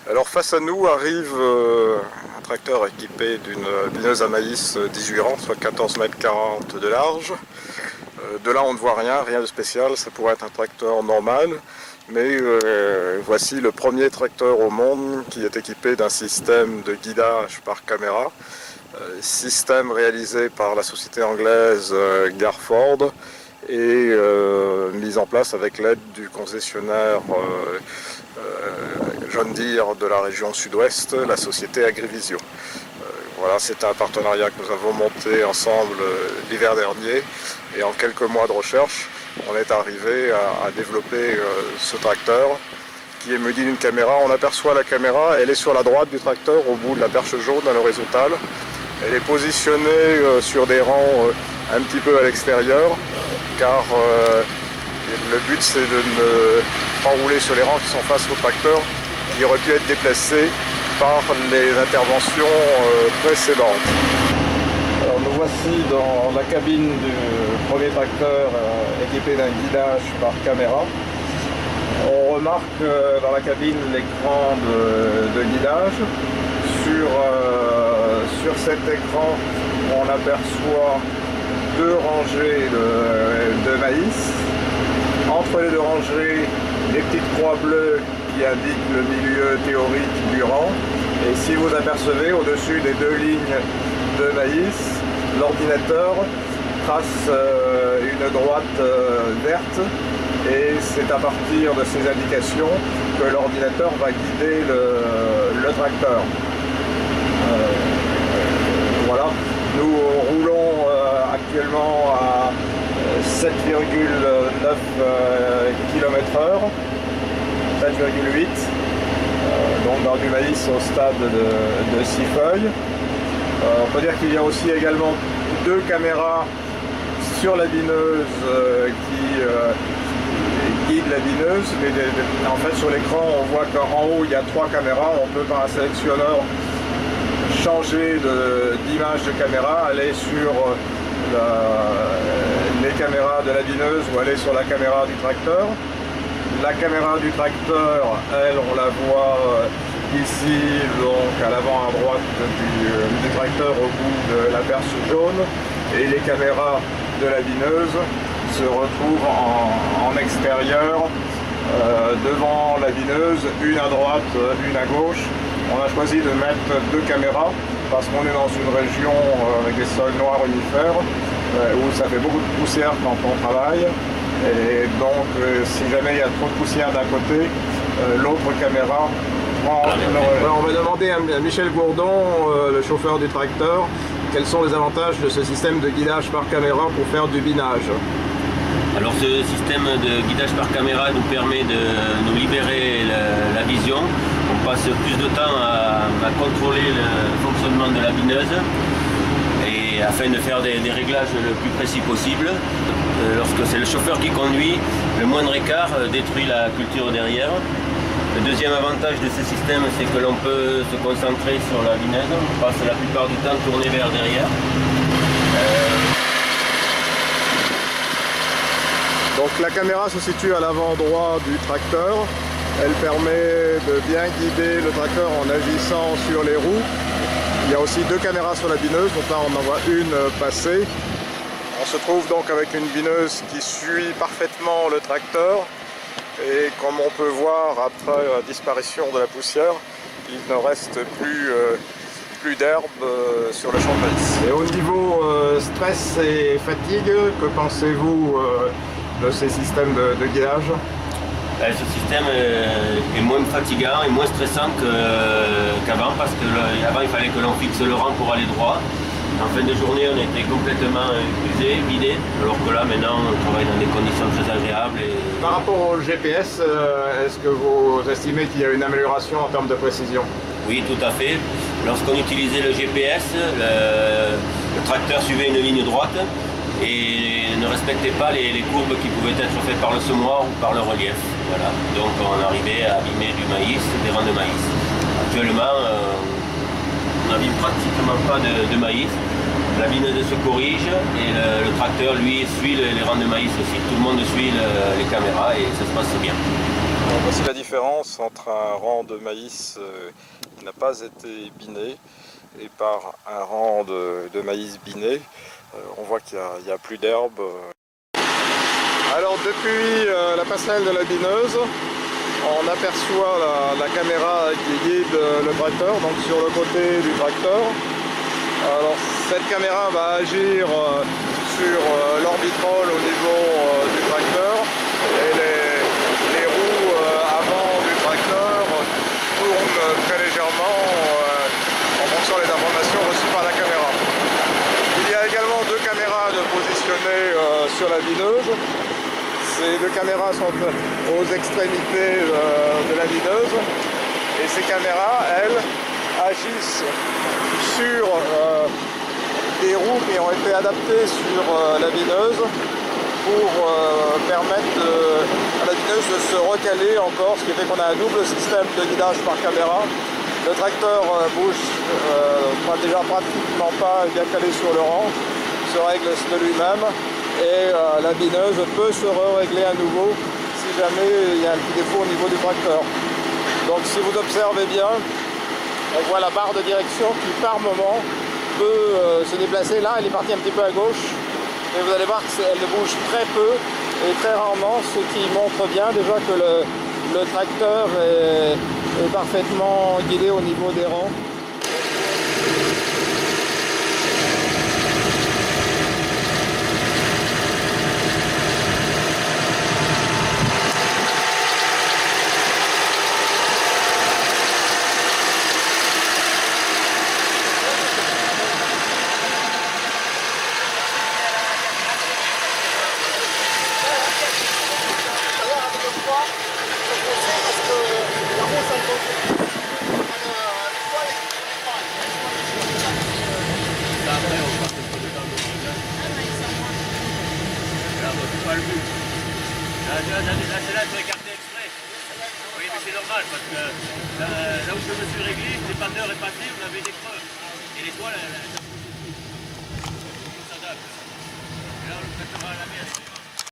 Alors face à nous arrive un tracteur équipé d'une bineuse à maïs 18 rangs, soit 14 mètres 40 de large. De là on ne voit rien de spécial, ça pourrait être un tracteur normal, mais voici le premier tracteur au monde qui est équipé d'un système de guidage par caméra, système réalisé par la société anglaise Garford et mis en place avec l'aide du concessionnaire John Deere de la région sud-ouest, la société Agrivisio. Voilà, c'est un partenariat que nous avons monté ensemble l'hiver dernier et en quelques mois de recherche, on est arrivé à développer ce tracteur qui est muni d'une caméra. On aperçoit la caméra, elle est sur la droite du tracteur au bout de la perche jaune à l'horizontale. Elle est positionnée sur des rangs un petit peu à l'extérieur car le but c'est de ne pas rouler sur les rangs qui sont face au tracteur qui aurait pu être déplacés par les interventions précédentes. Alors nous voici dans la cabine du premier tracteur équipé d'un guidage par caméra. On remarque dans la cabine l'écran de guidage. Sur cet écran, on aperçoit deux rangées de maïs. Entre les deux rangées, les petites croix bleues qui indiquent le milieu théorique du rang. Et si vous apercevez au-dessus des deux lignes de maïs, l'ordinateur trace une droite verte et c'est à partir de ces indications que l'ordinateur va guider le tracteur. Voilà, nous roulons actuellement à 7,9 km/h, 7,8, donc dans du maïs au stade de 6 feuilles. On peut dire qu'il y a aussi également deux caméras sur la bineuse qui guident la bineuse. Mais en fait sur l'écran on voit qu'en haut il y a trois caméras. On peut par un sélectionneur changer d'image de caméra, aller sur les caméras de la bineuse ou aller sur la caméra du tracteur. La caméra du tracteur, elle, on la voit ici, donc à l'avant à droite du tracteur au bout de la perche jaune, et les caméras de la bineuse se retrouvent en extérieur devant la bineuse, une à droite, une à gauche. On a choisi de mettre deux caméras parce qu'on est dans une région avec des sols noirs unifères où ça fait beaucoup de poussière quand on travaille. Et donc si jamais il y a trop de poussière d'un côté, l'autre caméra prend le relais. On va demander à Michel Gourdon, le chauffeur du tracteur, quels sont les avantages de ce système de guidage par caméra pour faire du binage. Alors ce système de guidage par caméra nous permet de nous libérer la vision. On passe plus de temps à contrôler le fonctionnement de la bineuse et afin de faire des réglages le plus précis possible. Lorsque c'est le chauffeur qui conduit, le moindre écart détruit la culture derrière. Le deuxième avantage de ce système, c'est que l'on peut se concentrer sur la bineuse. On passe la plupart du temps tourné vers derrière. Donc la caméra se situe à l'avant droit du tracteur. Elle permet de bien guider le tracteur en agissant sur les roues. Il y a aussi deux caméras sur la bineuse, donc là on en voit une passer. On se trouve donc avec une bineuse qui suit parfaitement le tracteur. Et comme on peut voir, après la disparition de la poussière, il ne reste plus d'herbe sur le champ de maïs. Et au niveau stress et fatigue, que pensez-vous de ces systèmes de guidage? Ce système est moins fatigant et moins stressant qu'avant parce qu'avant il fallait que l'on fixe le rang pour aller droit. En fin de journée on était complètement épuisé, vidé, alors que là maintenant on travaille dans des conditions très agréables. Par rapport au GPS, est-ce que vous estimez qu'il y a une amélioration en termes de précision? Oui, tout à fait. Lorsqu'on utilisait le GPS, le tracteur suivait une ligne droite et ne respectait pas les courbes qui pouvaient être faites par le semoir ou par le relief. Voilà. Donc on arrivait à abîmer du maïs, des rangs de maïs. Actuellement, on n'abîme pratiquement pas de maïs. La bineuse se corrige et le tracteur, lui, suit les rangs de maïs aussi. Tout le monde suit les caméras et ça se passe bien. Alors, voici la différence entre un rang de maïs qui n'a pas été biné et par un rang de maïs biné. On voit qu'il n'y a plus d'herbe. Alors depuis la passerelle de la bineuse, on aperçoit la caméra qui guide le tracteur, donc sur le côté du tracteur. Alors cette caméra va agir sur l'orbitrole au niveau du tracteur et les roues avant du tracteur tournent très légèrement en fonction des informations reçues par la caméra. Il y a également deux caméras positionnées sur la bineuse. Ces deux caméras sont aux extrémités de la bineuse et ces caméras, elles, agissent sur des roues qui ont été adaptées sur la bineuse pour permettre à la bineuse de se recaler encore, ce qui fait qu'on a un double système de guidage par caméra. Le tracteur bouge déjà pratiquement pas bien calé sur le rang, se règle de lui-même. Et la bineuse peut se régler à nouveau si jamais il y a un petit défaut au niveau du tracteur. Donc si vous observez bien, on voit la barre de direction qui par moment peut se déplacer. Là, elle est partie un petit peu à gauche, mais vous allez voir qu'elle bouge très peu et très rarement, ce qui montre bien déjà que le tracteur est parfaitement guidé au niveau des rangs. Pas le but. Là, celle-là, il faut écarter exprès. Oui, mais c'est normal parce que là où je me suis réglé, l'épateur est passé, on avait des creux. Et l'étoile, elle s'adapte. Et là, on le prêtera à la mienne.